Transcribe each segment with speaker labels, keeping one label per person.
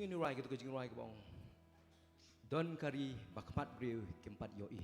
Speaker 1: Jingrwai gitu ke Jingrwai ke bang. Don kari bakmat beriu keempat yoi.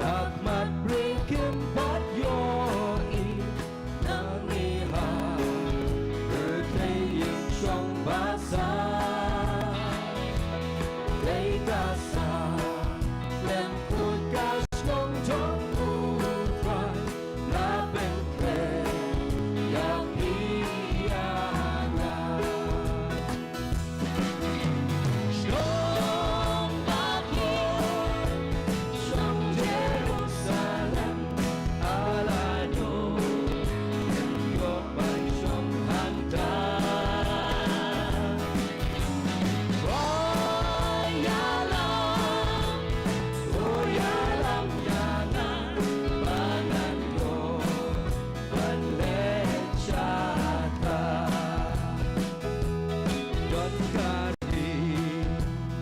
Speaker 1: Bakmat beri keempat yoi nang niha bertaying syong basa day kasa lem kut kas nong jong utrai lapen kre yang iana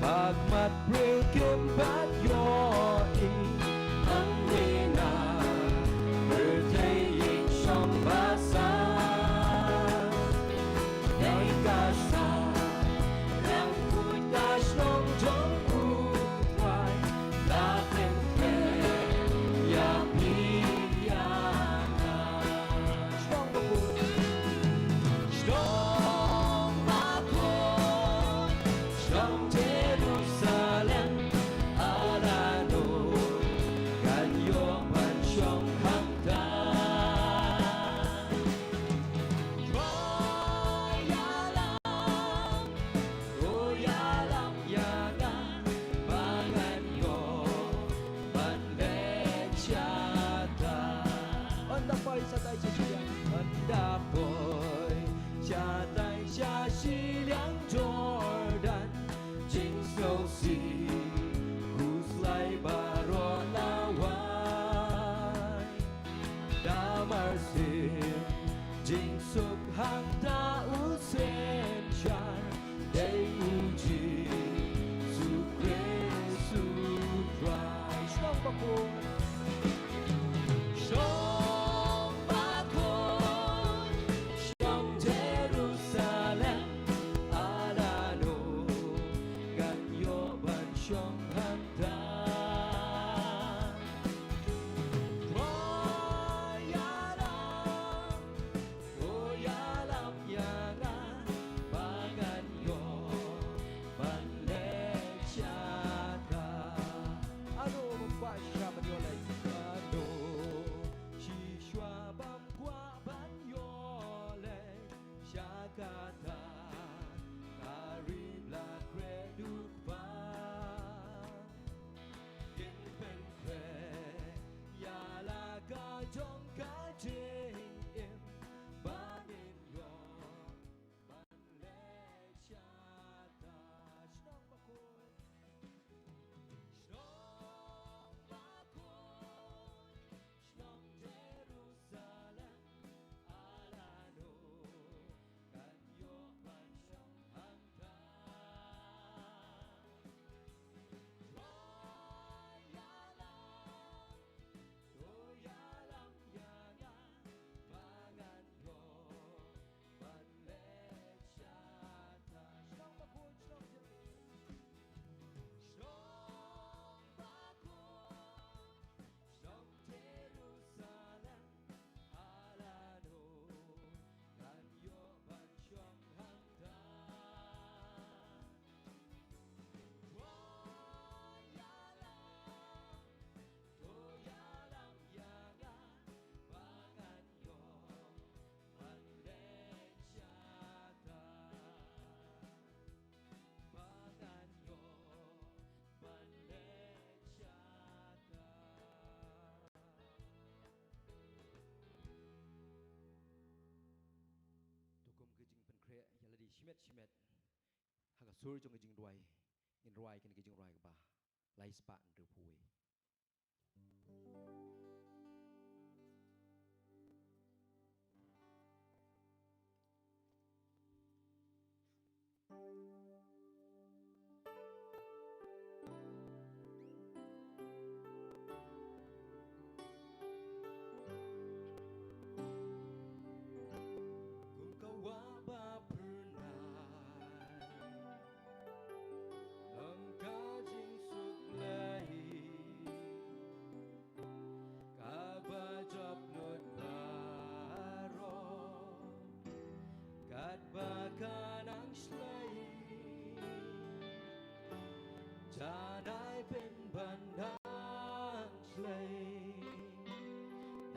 Speaker 1: Bakmat berkeempat yoi ang wina bertaying syong basa day kasa yang kutas nong jong utrai laten ke yang iyana strong bakut strong bakut strong Jerusalem alano kanyo man Sohryngkham royalam yaga banganyo panlecata andapoy sa tay siyang andapoy sa tay siyang Jordan Jingsosi kuslay baro laway damarsin jingsuk hangta usen char day uji sukre sutrai strong bakun strong bakun strong Jerusalem alano Sohryngkham royalam yaga banganyo panlecata ano magpasya banyolay ano siswa bangkwa banyolay syakata karibla kreduk pa ชิเม็ดหากสู้จงกิจงรวยกันกิจงรวยกับบ่าไลสปะหรือผู้จะได้เป็นบันดาลเพลง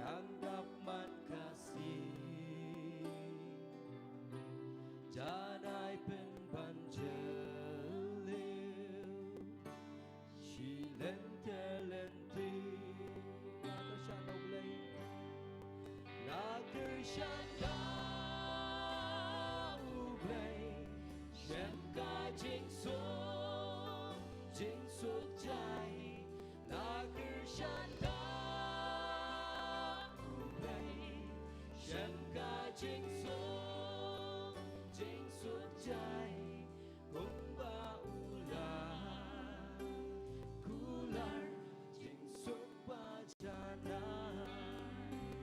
Speaker 1: ดังดับมันคาสีจะได้เป็นบันเจลิวชีเลนเทเลนตีนาเกชันเอาเลยนาเกชันดาวเลยเช่นกายจริงสุดจริงสุดใจนาคือฉันดาวเลยฉันก็จริงสุดจริงสุดใจกุมบาอุลาคูลาจริงสุดปาจานา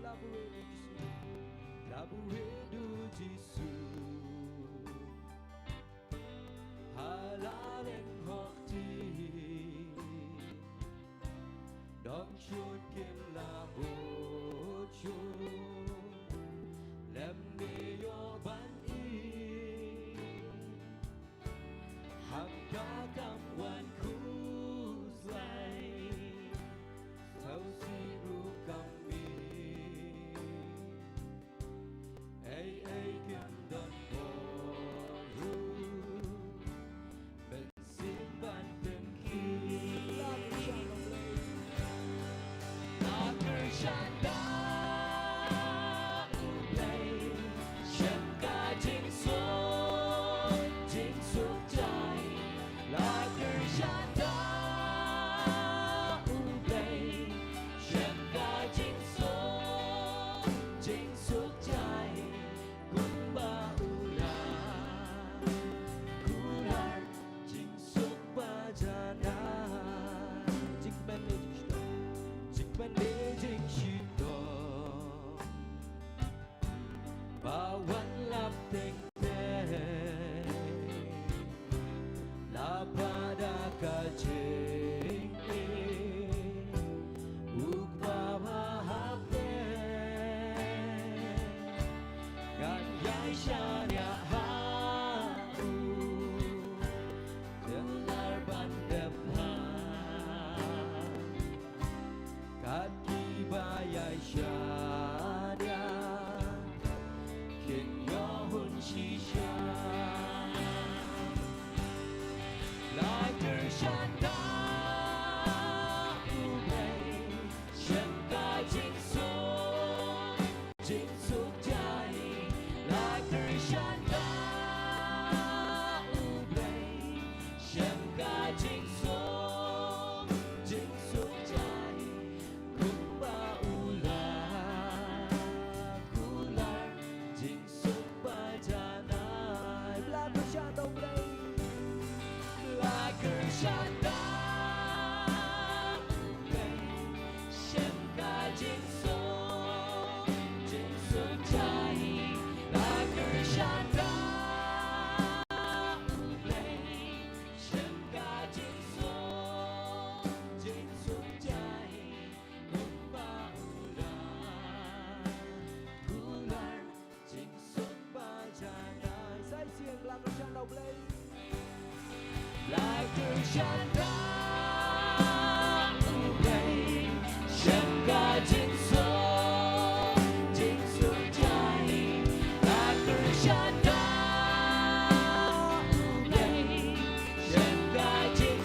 Speaker 1: ลาบุเรดูจิสุฮาลาเลนฮอกDong shoot kim la bo chu lem mi yo ban i hang ka kam wan khu slai thâu si ru kam mi ai kim don bo ru ben sim ban ten ki la chaฉันดาวเลยฉันก็จริงสุดใจและคือฉันดาวเลยฉันก็จริงสุดใจกุมบาอุลาคูลาจริงสุดปาจานาจิกเป็นBawan lap teng la pada kajing ukma mahape kan yai shanya ha dengar bandep ha kaki bayai shanya Shisha like a shanda ulay shen ka jing su jai like a shanda ulay shen ka jing su jai kumba ula kula jing su Like a shanda, shen ka jing su jai. Like a shanda, shen ka jing su jai. Kumba ula, kular jing su ba jana. Sai siang like a shanda play. Like a shanda, shen ka jing su jai. Like a shanda, shen ka jing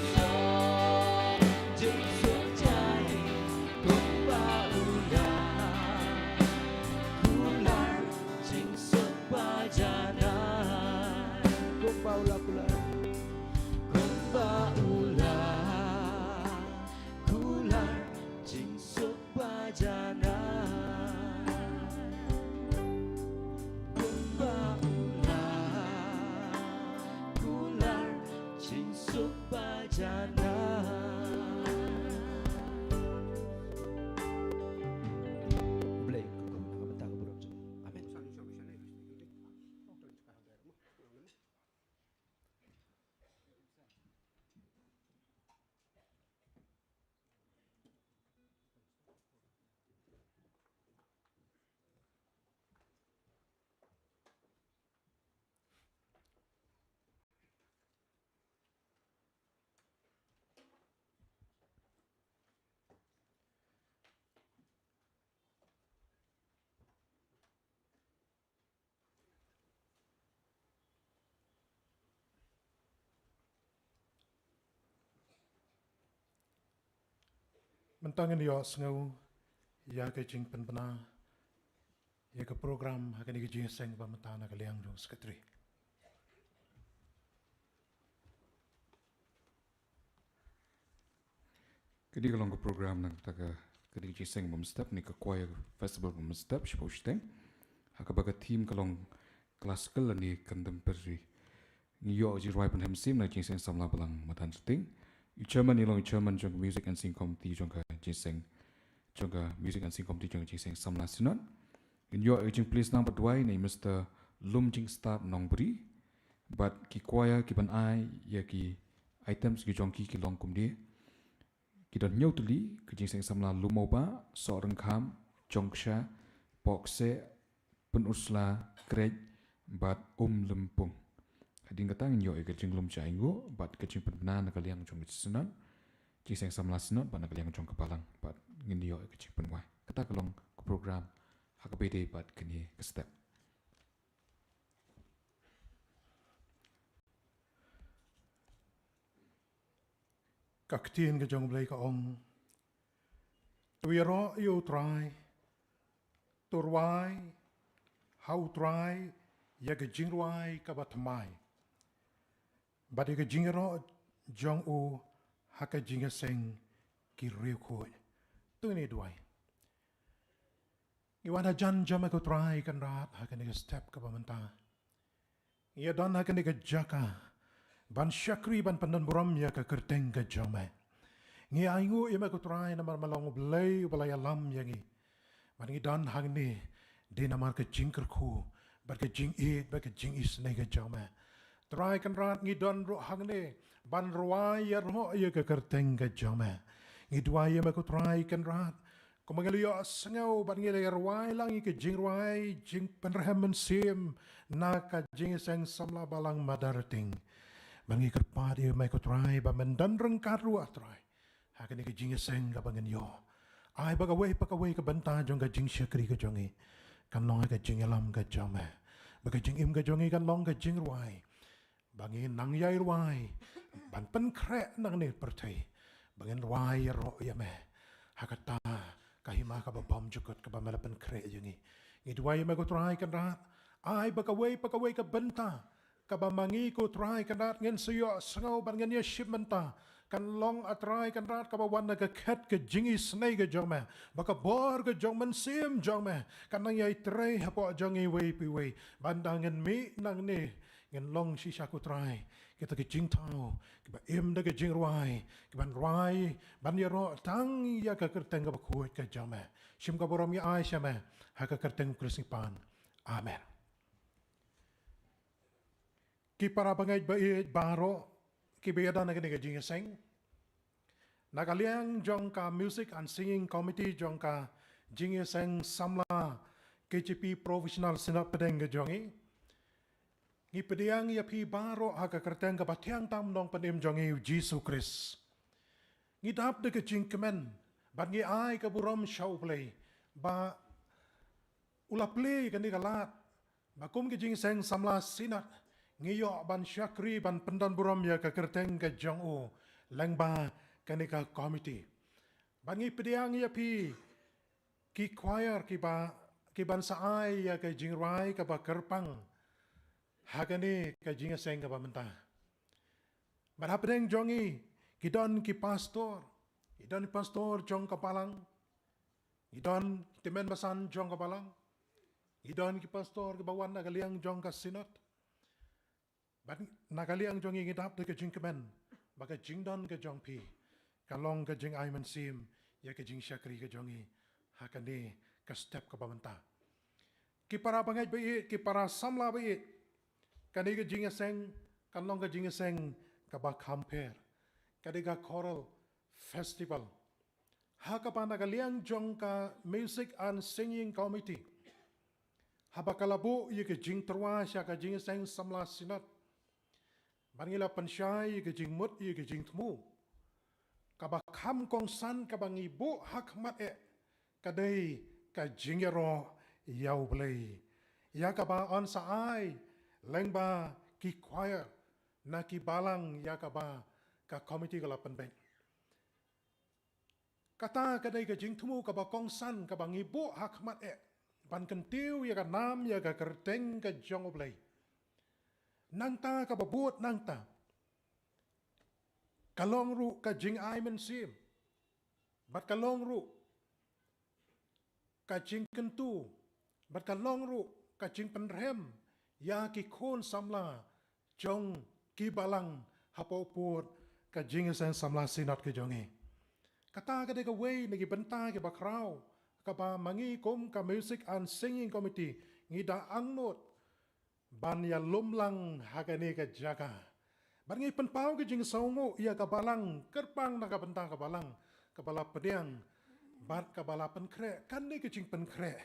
Speaker 1: su jai. Kumba ula, kular jing su ba jana.
Speaker 2: Mentangan dia sengau ya ke jing penbena ya ke program akan ke Jingiaseng pamentana ke liang jong sekretari.
Speaker 3: Kedi kalau ke program nang taka kedi Jingiaseng Samla ni ke choir festival Lumjingstad Pohkseh. Hakabaga team kalau classical ni contemporary. Ni yo Jingrwai Mynsiem na Jingiaseng Samla Balang Madanrting. Chairman ilong chairman jong music and sing committee jong ka Jingiaseng jong ka music and sing committee jong Jingiaseng Samla Synod. In yo jing please number Duwai ni Mr. Lumjingstad Nongbri. But ki choir ki ban ai ya ki items ki jong ki long kum dia. Kita nyotuli ke Jingiaseng Samla Lummawbah, Sohryngkham, Jongksha, Pohkseh, Pynursla, Kreit, bat Umlympung. Hading katang nyo ke jing Lumjingstad, bat ke jing penbena na kaliang jong Synod, Jingiaseng Samla Synod bat na kaliang jong Balang, bat ngin yo ke jing penwai. Kata kalong ke program hakabede bat kini ke step.
Speaker 2: Kaktiin ke jong blai ka ong tuiro yo try turwai how try ya ke Jingrwai ka batmai bade ke jingro jong u haka Jingiaseng ki riu khoi tu ni duai iwana jan jama ko try kan rat haka ni step ka pamenta ia dan haka ni ke jaka ban syakri ban pandan buram ya ke kerteng ke jome ngi aingu ia ko try namar malong blai balai alam yang ngi ban ngi dan hang ni di namar ke jingker khu bar ke jing it bar ke jing is ne ke jome try kan rat ngi dan ro hang ni ban ruai ya ro ya ke kerteng ke jome ngi duai ia ko try kan rat ko mangalio sengau ban ngi le ruai lang ke Jingrwai jing Pynrhem Mynsiem na ka Jingiaseng Samla Balang Madanrting bangi kerpa dia mai ko try ba Madanrting karu try hakan ke Jingiaseng ka bangen yo ai bagawai ke benta jong ka Jongksha kri ke jongi kan long ke jingalam ke jome baga jingim ke jongi kan long ke Jingrwai bangi nang yai ruai ban pen krek nang ni pertai bangen ruai ro ya me hakata kahima ka bam jukut ka bamela pen krek jongi ngi duai me ko try kan rat ai bagawai ke benta ka bamangi ko try kan rat ngen suyo sengau ban ngen ya shipmenta kan long atrai kan rat ka bawan ka khat ke jingi snai ke jome baka bor ke jong Mynsiem jome kan nang yai trai hapo jongi wei pi wei bandangen mi nang ni ngen long shisha ku trai kita ke jing tau ke ba im da ke Jingrwai ke ban rwai ban ya ro tang ya ka kerteng ka bakhuat ke jome shim ka borom ya ai shame ha ka kerteng krisipan amen ki para bangai ba baro kibiyadan na kini Jingiaseng nakaliang jong ka music and singing committee jong ka Jingiaseng Samla KGP Provisitional Synod Pdeng ke jongi ngi pediang ya pi baro haka kerteng ka batiang tam nong panim jongi Jesus Christ ngi dap de ke jingkemen ban ngi ai ka burom show play ba ula play kan ni kalat ba kum ke Jingiaseng Samla Synod ngiyo ban syakri ban pendan buram ya ke kerteng ke jong u lengba kanika committee bangi pediang ya pi ki choir ki ban saai ya ke Jingrwai ka ba kerpang hagani ke Jingiaseng ka ba menta ban hapdeng jongi kidon ki pastor jong ka Balang kidon timen basan jong ka Balang kidon ki pastor ki bawan na kaliang jong ka Synod ban nakaliang jongi ngidap de ke jingkemen baka jingdon ke jong pi kalong ke jing ai Mynsiem ya ke jing syakri ke jongi hakani ke step ke bamenta ki para bangai bai ki para samla bai kani ke Jingiaseng kalong ke Jingiaseng ka ba compare kani ka choral festival hakapa nakaliang jong ka music and singing committee habakalabu ye ke jing terwa sya ka Jingiaseng Samla Synod bangila pensyai ke jing mut ye ke jing temu kaba kham kong san kaba ngibu hak mat kadai ka jingero yau blai ya kaba on saai lengba ki choir na ki Balang ya kaba ka committee kala penbeit kata kadai ka jing tumu ka ba kong san ka ba ngibo hakmat ban kentiu ya ka nam ya ka kerteng ka jong oblay nangta ka ba buat nangta kalong ru ka jing ai Mynsiem bat kalong ru ka jing kentu bat kalong ru ka jing Pynrhem ya ki khon samla jong ki balang hapo put ka Jingiaseng Samla Synod ke jonge kata ka de ka way nagi benta ke bakrau ka ba mangi kom ka music and singing committee ngida angnot ban ya lumlang hagane ka jaga ban ngi penpau ke jing songo ya ka balang kerpang na ka benta ka balang ka bala Pdeng bat ka bala Pynrhem kan ni ke jing Pynrhem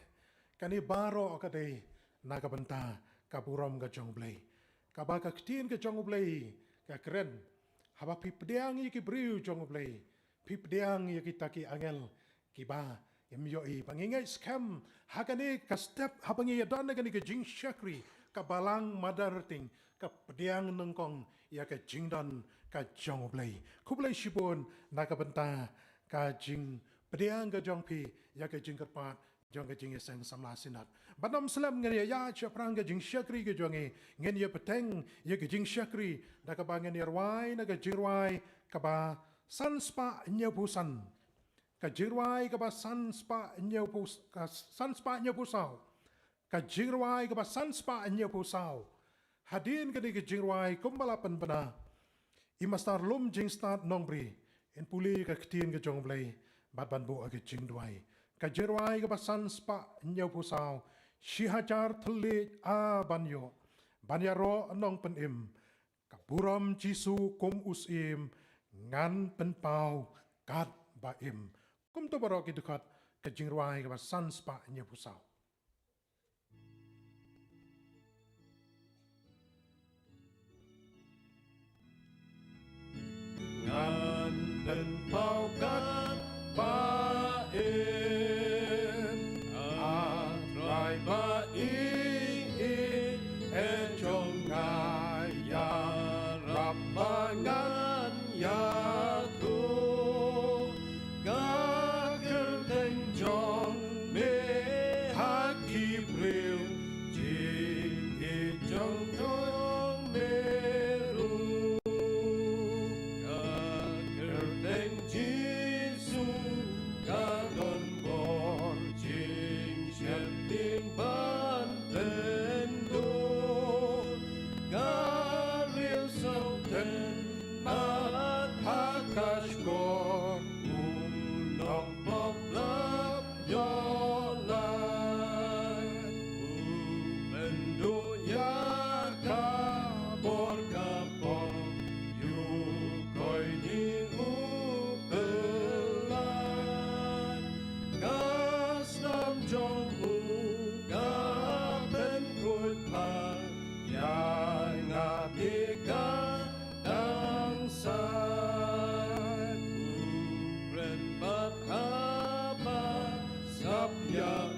Speaker 2: kan ni baro ka de na ka benta ka buram ka Nonggbri ka ba ka ktin ka Nonggbri ka keren haba pi Pdeng ki briu Nonggbri pi Pdeng kita ki angel ki ba yoi pangingai scam hakane ka step habangi yadan ngani ka Jongksha ka Balang Madanrting ka Pdeng nengkong ya ka jingdan ka Nonggbri kublai shibun na ka benta ka jing Pdeng ka jongpi ya ka jingkerpat jong ka Jingiaseng Samla Synod banam selam ngani ya chaprang ka Jongksha ka jonge ngani ya Pdeng ya ka Jongksha na ka bangan Duwai na ka Jingrwai ka ba sanspa nyabusan ka Jingrwai ka ba sanspa nyabusau ka Jingrwai ka ba sanspa nyabusau hadin ka di ka Jingrwai kumbalapan bana imastar Lumjingstad Nongbri in puli ka ktin ka Nonggbri bat banbu ka Duwai ka Jingrwai ka ba sanspa nyabusau shihajar tuli a banyo banyaro nongpenim ka buram jisu kum usim ngan penpau kat baim kum to barok dekat ke Jingrwai ka sanspa nya pusau
Speaker 1: ngan penpau kat baim atrai baim jongksha ya rabbangan ya tu gagerteng jong me haki bril ji jong jong meru gagerteng jisu gadon bor jing shenting ban tendo garil soten Kashkor Nongpule Yolan Bendo ya kabor kapor Yukoi ni upelan Kasnam jong gaben kutpan Yang ngatikan dangsa ya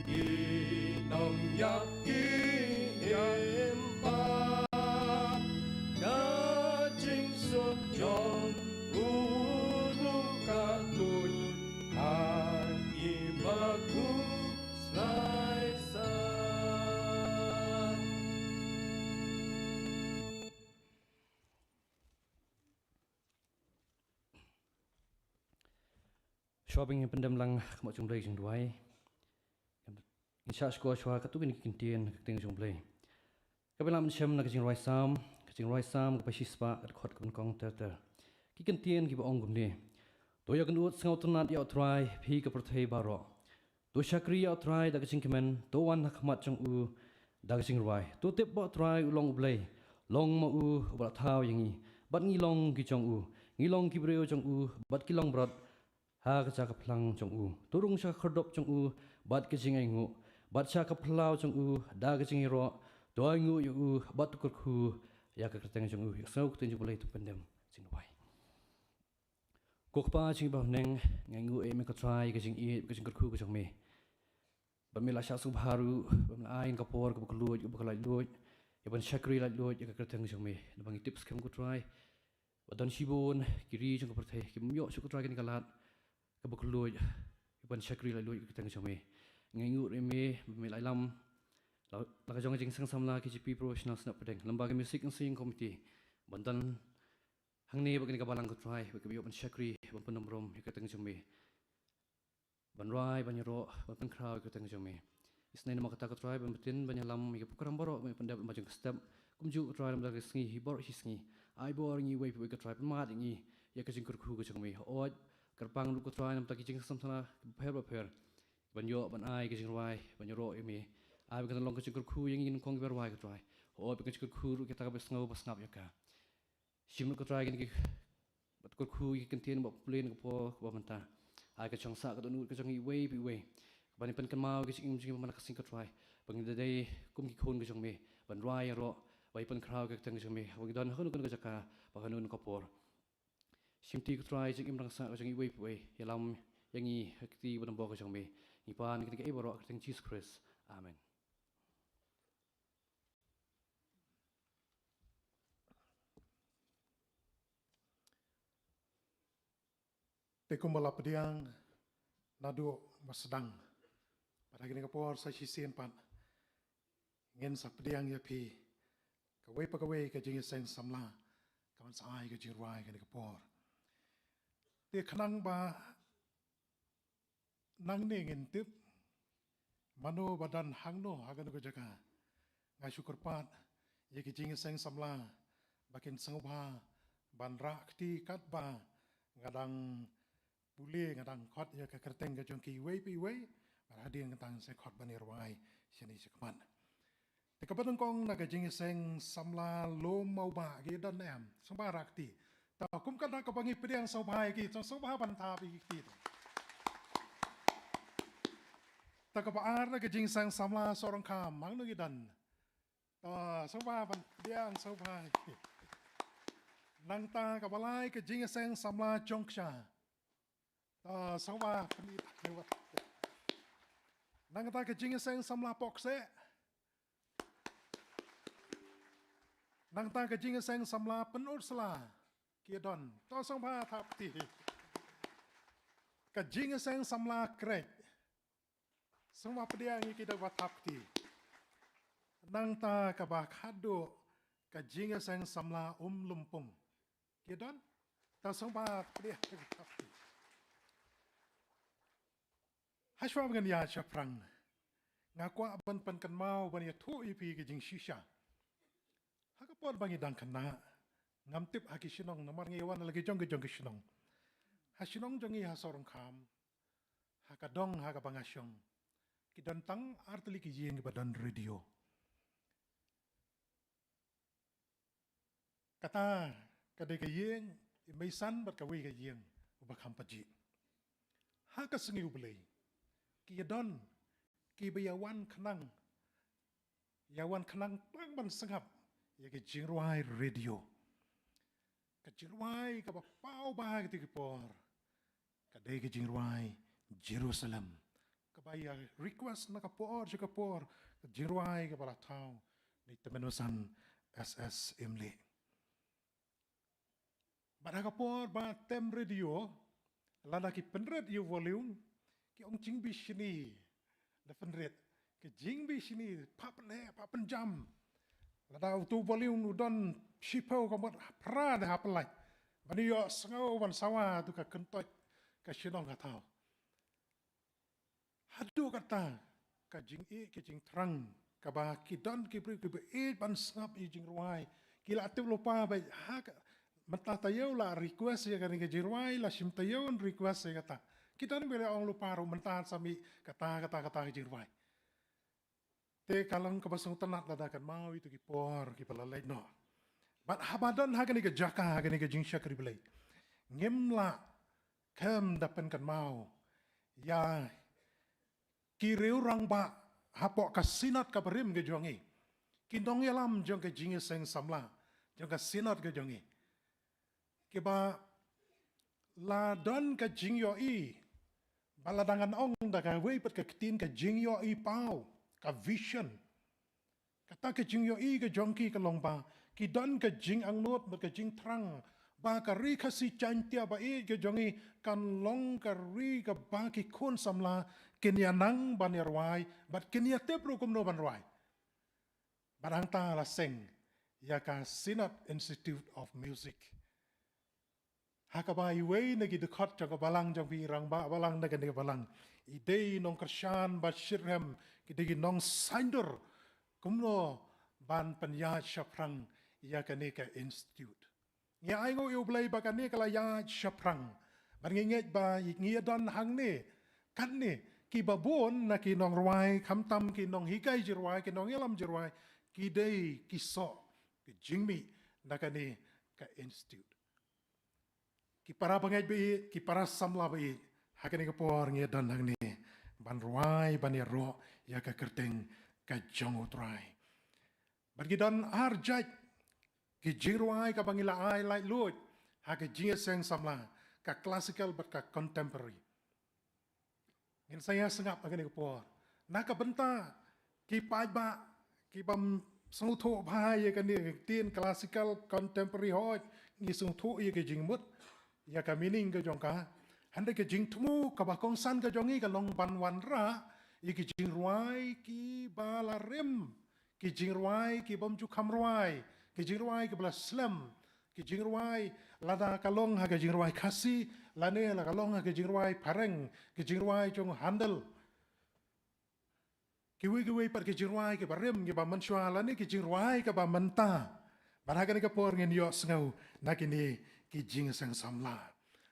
Speaker 1: inong yaki impa kajing sujong urung katun hagi bagus laisan
Speaker 4: shopping yang pendam lang kemak Nonggbri Duwai insya Allah shua katu kini kintian keting Nonggbri kabela Mynsiem na Jingrwai sam kapasispa khot kun kong ter ki kintian ki baong gumni to ya kan ut ngau tunat ya try phi ka prothei baro to shakri ya try da Jingrmen to wan khmat jong u da Jingrwai to tep bo try ulong ublei long ma u ba thau yangi bat ngi long ki jong u ngi long ki breo jong u bat ki long brat ha ka cha ka phlang jong u turung sha khardop jong u bat ka jingai ngu bat sha ka phlau jong u da ka jingi ro doi ngu yu u bat ku khu ya ka kerteng jong u sau ku tin ju boleh tu pendem Jingrwai kok pa jing ba neng ngai ngu e me ka try ka jing i ka jing khu ka jong me ba me la sha su baru ba me ain ka por ka lu ka lai lu ya ban shakri lai lu ya ka kerteng jong me na bang tips kem ku try Badan shibun kiri jong perthei kim yo su try kan kalat kebekului iban syakri lalu kita ngejome ngengut eme bemilai lam laga Jingiaseng Samla KGP Provisitional Synod Pdeng lembaga musik sing komite bantan hangni bagini ka Balang Duwai bagi ban syakri ban penomrom kita ngejome banrai banyero ban penkrau kita ngejome isnai nama kata Duwai ban betin banyalam ike pukaram borok ban pendap majung step kumju Duwai lam daga sngi hibor hisngi ai bor ngi wei ike Duwai mat ngi ya ka jingkur ku ngejome oj kerpang lu Duwai nam taki Jingiaseng Samla per banyo ban ai ke Jingrwai banyero eme ai kan long ke jingkur ku yang ingin kong berwai ke Duwai oj ke jingkur ku kita ka besngau basngap ya ka Simul ko try gini bat ko khu i kentien ba plane ko po manta ai ka Jongksha ka donu ka jongi way bi way bani pen kan mau ke sing mana kasing ko try bang dai kum ki khon ke jong me ban rai ro bai pen krau ke tang jong me bang don hon ko jaka ba hanun ko por simti ko try jing im rang sa ka jongi way bi way yalam yangi hakti ban bo ka jong me ni pan ke ke boro ka tang Jesus Christ amen.
Speaker 2: Tekumbala Pdeng nadu Sdang. Pada gini kapor sa sisian pan. Ngin sa Pdeng ya pi. Kawai ka Jingiaseng Samla. Kawan sa ai ka Jingrwai gini kapor. Dia kenang ba nang ni ngin tip. Mano badan hangno hagan ko jaga. Ngai syukur pat. Ya ki Jingiaseng Samla. Bakin sangubha. Ban rakti kat ba. Ngadang Bule ngadang khot ya ka kerteng ka jongki wei pi wei hadir ngatang se khot banir wai sini sekman te ka badang kong na ka Jingiaseng Samla Lummawbah gi dan em samba rakti ta kum ka ka bangi Pdeng sobhai ki sobha ban tha bi ki ta ka baar na ka Jingiaseng Samla Sohryngkham mang no gi dan ta sobha ban Pdeng sobhai nang ta ka balai ka Jingiaseng Samla Jongksha Sama penit lewat. Nang kata ke Jingiaseng Samla Pohkseh. Nang kata ke Jingiaseng Samla Pynursla. Kiedon. To sama tapti. Ke Jingiaseng Samla Kreit. Semua Pdeng kita buat tapti. Nang ta ke bakhado ke Jingiaseng Samla Umlympung. Kiedon. To sama Pdeng tapti. Haswa dengan ya syafrang. Ngakwa ban pan kan mau ban ya tu ipi ke Jongksha. Hakapot bangi dang kana. Ngamtip haki sinong namar ngewan lagi jong ke sinong. Hasinong jongi ha Sohryngkham. Hakadong hakabangasyong. Kidantang arteli ki jing badan radio. Kata kadai ke jing imaisan bat kawi ke jing ubakam paji. Hakasengi ubelai. Kiedon, kibayawan kenang. Yawan kenang pang ban sengap. Ya ke Jingrwai radio. Ke Jingrwai ke bapau bahag ti kipor. Kadai ke Jingrwai Jerusalem. Kabaya request na kapor si kapor. Ke Jingrwai ke balatau. Ni temenusan SS Imli. Bada kapor ba tem radio. Lada ki Pynrhem volume. Ki ong jingbi sini lefen red ke jingbi sini papen jam lada tu volume udon sipau kamot pra de hapelai bani yo sengau ban sawa tu ka kentot ka sinong ka tau hadu kata ka jing ke jing terang ka ba ki don ki pri ki be ban sngap i Jingrwai kila tu lupa ba ha mata tayo la request ya kan ke Jingrwai la sim tayo request ya kata kita ni bila orang lupa rumentan sami kata Jingrwai. Te kalang kebasang tenat ladakan mau itu kipor kipalalai no. Bat habadan hagan ke jaka hagan ke Jongksha kribilai. Ngemla kem dapen kan mau. Ya kiriu rang ba hapok ka Synod ka berim ke jongi. Kindong yalam jong ke Jingiaseng Samla. Jong ke Synod ke jongi. Kiba ladon ke Jingyoi. Baladangan ong da ka wei pat ka ketin ka Jingyoi pau ka vision. Kata ke Jingyoi ke jongki ke longba. Ki don ke jing angnot bat ke jing terang ba kari Khasi Jaintia ba ke jongi kan long kari ka ba ki kun samla kenya nang ban yarwai bat kenya tepro kumno ban rwai barang ta la seng ya ka Synod Institute of Music hakabai wei nagi dekat jaga balang jang pi rang ba balang naga nega balang idei nong kershan ba Pynrhem kidegi nong saindur kumno ban penya shaprang ya ka neka institute ya aingo eu blai ba ka neka la ya shaprang ban nget ba ngia don hang ne kan ne ki babon na ki nong rwai kham tam ki nong hikai jirwai ki nong yelam jirwai ki dei ki so ki jingmi na ka ne ka institute ki para bangai bi ki para samla bi hakani ka por nge dan hang ni ban ruai ban ro ya ka kerteng ka jong utrai ban ki dan arjat ki Jingrwai ka bangila ai lai lut ha ka Jingiaseng Samla ka classical but ka contemporary ngin saya sengap hakani ka por na ka benta ki pai ba ki bam sung tho bhai ya ka ni tin classical contemporary hoi ngi sung tho ye ke jingmut ya ka meaning ka Jongksha hande ke jing tumu ka ba kong san ka jongi ka long ban wan ra ye ki Jingrwai ki balarem ki Jingrwai ki bom ju khamrwai ki Jingrwai ki bla slam ki Jingrwai lada kalong ha ki Jingrwai Khasi lane la kalong ha ki Jingrwai Pdeng ki Jingrwai jong handle ki wi par ki Jingrwai ki barem ki ba manshwa lane ki Jingrwai ka ba manta barhagan ka por ngin yo sngau nakini ki Jingiaseng Samla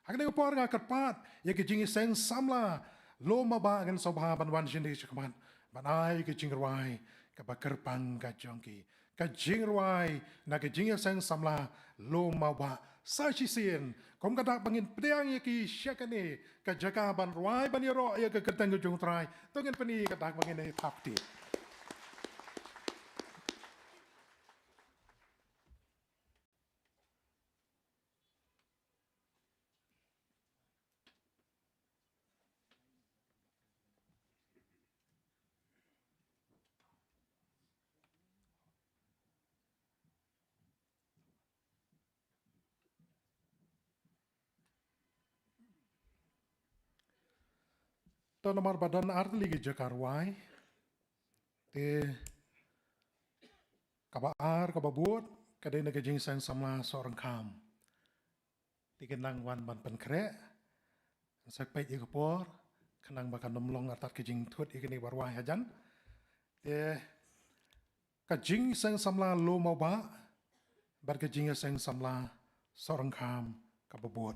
Speaker 2: hakne ko por nga katpat ye ki Jingiaseng Samla Lummawbah ngan sobha ban wan jindi chakman banai ki Jingrwai ka bakerpang ka jongki ka Jingrwai na ki Jingiaseng Samla Lummawbah sa sisien kom kadak bangin Pdeng ye ki syakane ka jaga ban rwai ban yero ye ka ketang jong trai tongin pani kadak bangin e tapti to nomor badan artli ki jakarwai te kabaar kababut kadai na ki Jingiaseng Samla Sohryngkham tikenang wan ban pen Kreit sak pai ik por kenang bakan nomlong atat ki jing thut ikini barwai hajan te ka Jingiaseng Samla Lummawbah bar ka Jingiaseng Samla Sohryngkham kababut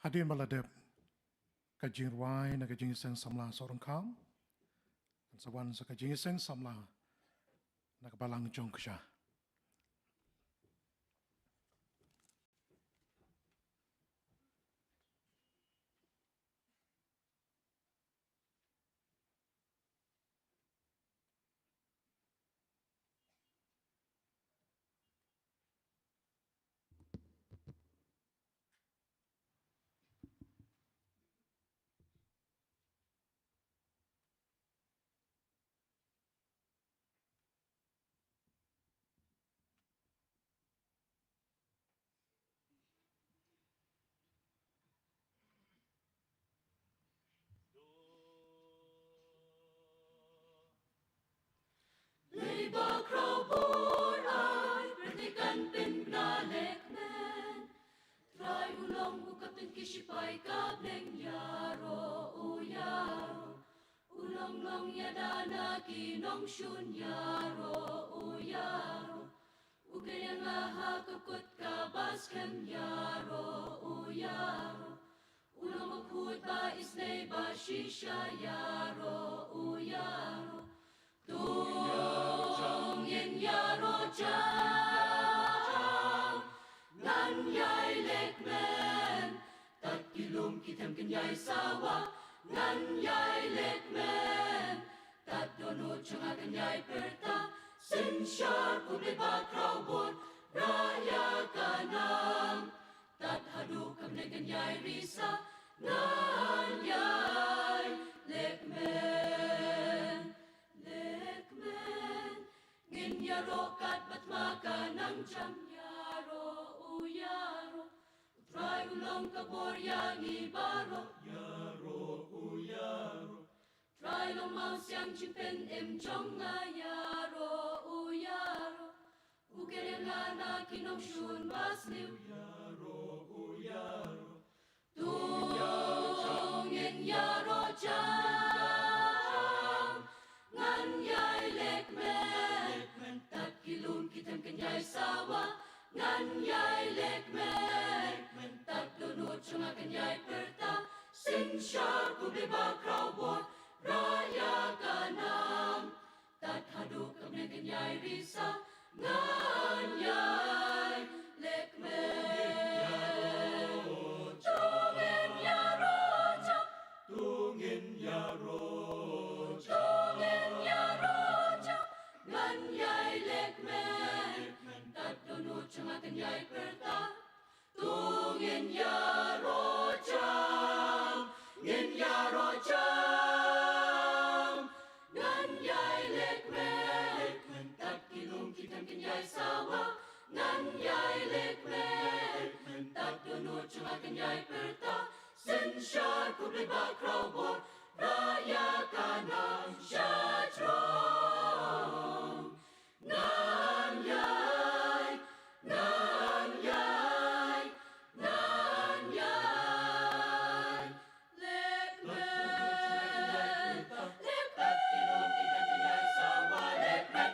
Speaker 2: Hadir maladep ka Jingrwai na ka Jingiaseng Samla Sohryngkham dan sawan sa ka Jingiaseng Samla na ka Balang Jongksha.
Speaker 1: Leiba kraubor ai, bertikan pengralek men. Trai ulong ukapin kisipai kableng yaro uyaro. Ulong long yadana kinong shun yaro uyaro. Ugayang aha kakut kabaskem yaro uyaro. Ulong ukhut ba isnei ba shisha yaro uyaro. Tung yin yaro jam Ngan yai lek men Tat kilum kitem ken yai sawa Ngan yai lek men Tat donut chunga ken yai perta Sin syar kuble ba kraubon Raya kanam Tat hadu kam ken yai risa Ngan yai lek men Ngin yaro kat bat makanang jam yaro uyaro Utray ulong kabor yang ibaro Yaro uyaro Try long mouse yang chimpen em jong nga yaro uyaro Ugere nga na kinong shun basliw Yaro uyaro Tungin yaro jam Ngan yai lek men Tat kilum kitem ken yai sawa Ngan yai lek men Tat lunut chunga ken yai perta Sin syar kuble ba kraubor Raya kanam Tat hadu kamne ken yai risa Ngan yai lek men Tungin yaro jam Tungin yaro Tungin yaro jam Ngan yai lek men Tat donut chunga ken yai perta Tungin yaro jam Ngin yaro jam Ngan yai lek men Tat kilum kitem ken yai sawa Ngan yai lek men Tat donut chunga ken yai perta Sin syar kuble ba kraubor Raya kanang syatrong Ngan yai, ngan yai, ngan yai Lek men, lek men Ilong kita kenai sawa lek men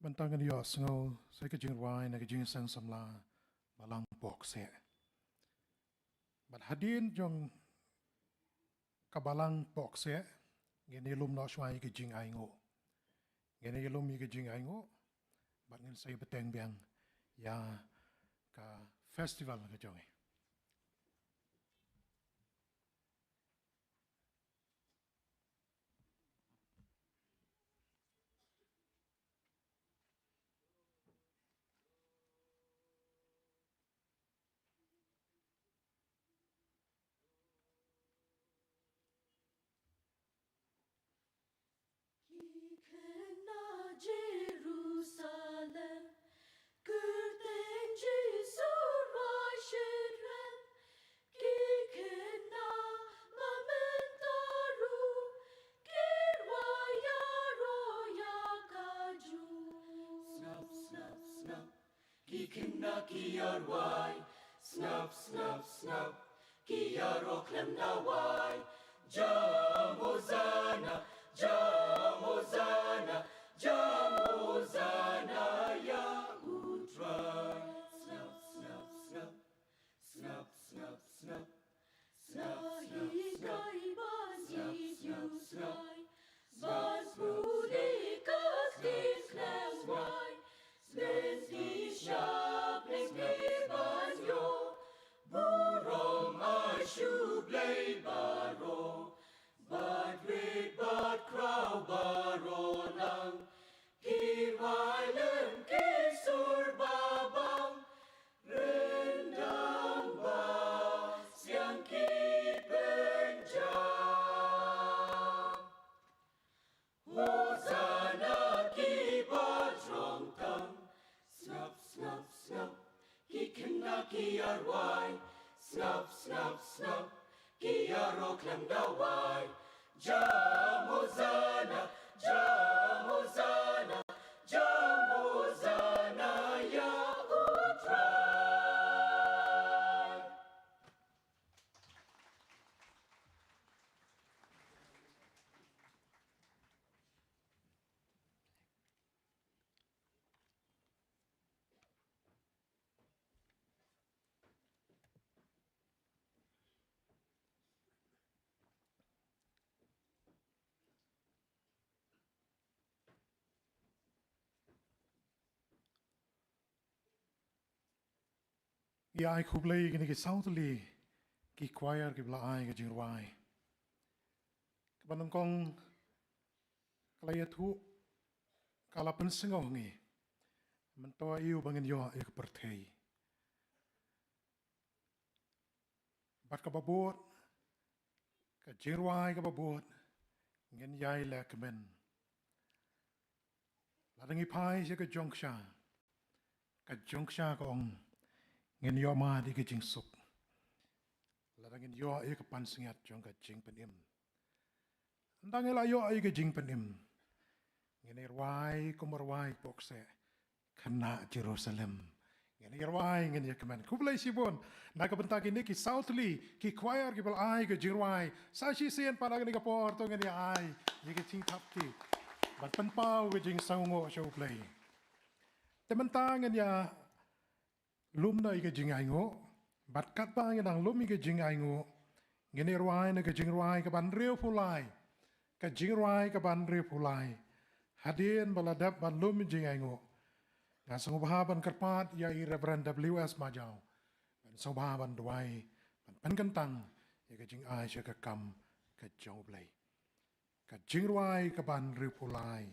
Speaker 2: Bentangan yo sengo saya ke Jingrwai na ke Jingiaseng Samla Balang Pohkseh. Bat hadin jong ka Balang Pohkseh ngene lum no shwai ke Jing Aingo. Ngene lum ke Jing Aingo bat ngin saya Pdeng biang ya ka festival ke jong.
Speaker 1: Jerusalem, Pdeng Jesurwai Pynrhem, Kikena Mamentaru, Jingrwai Yaro Yakaju. Snap, snap, snap, Kikena Kiarwai, snap, snap, snap, Kiaro Klemnawai, Jam Hosanna, Jam Hosanna, Jam Hosanna, Yahutrai. Snap, snap, snap, snap, snap, snap, snap, snap, snap, snap, snap, snap, Budikas din Klemwai, Svenski Shabling Banjo, Burom Ashu Blay Baro, Bad Red Bad Crow Baronang, Kirwailem Kisur Babang, Rendang Ba Siang Ki Penjam, Hosanna Ki Bajrong Tang, Snap, snap, snap, Ki Kena Ki Arwai, Snap, snap, snap, Ki Aro Klem Dawai, Jam Hosanna, Jam Hosanna, Jam Hosanna, Yahutrai.
Speaker 2: Ya ai kublai gini ke Southly ki choir ki belai ke Jingrwai. Kebanongkong kalaya tu kala pensengong ni mentoa iu bangin yo ke pertei. Bat ka babot ke Jingrwai ka babot ngin yai le kemen. Ladangi pai se ke Jongksha. Ka Jongksha ka ong ngin yo ma di ke Jingsuk. Ladangin yo ke pansengat jong ka Jing Penim. Ndangela yo ke Jing Penim. Ngin irwai kumarwai Pohkseh kena Jerusalem. Ngin irwai ngin ya kemen. Kublai sibon na ka bentak ini ki Southly ki choir ki belai ke Jingrwai. Sashi sien pada ngin ka porto ngin ya ai ye ke Jing Tapti. Bat penpau ke Jing Saungo show play. Tementang ngin ya lumna ike Jing Aingo, bat kat pa ngin lum ike Jing Aingo, ngin irwai na ke Jingrwai ke ban riu pulai, ke Jingrwai ke ban riu pulai, hadin baladap ban lum Jing Aingo, ngasang ubahaban kerpat ya i Reverend W.S. Majau, ban ubahaban Duwai, ban penkentang ya ke Jing Ai ke kam ke Jongblai, ke Jingrwai ke ban riu pulai.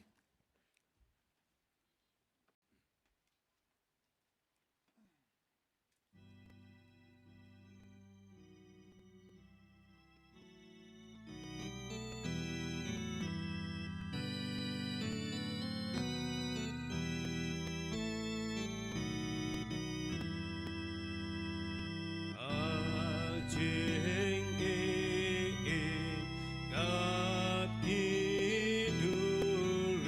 Speaker 1: Jing kat idul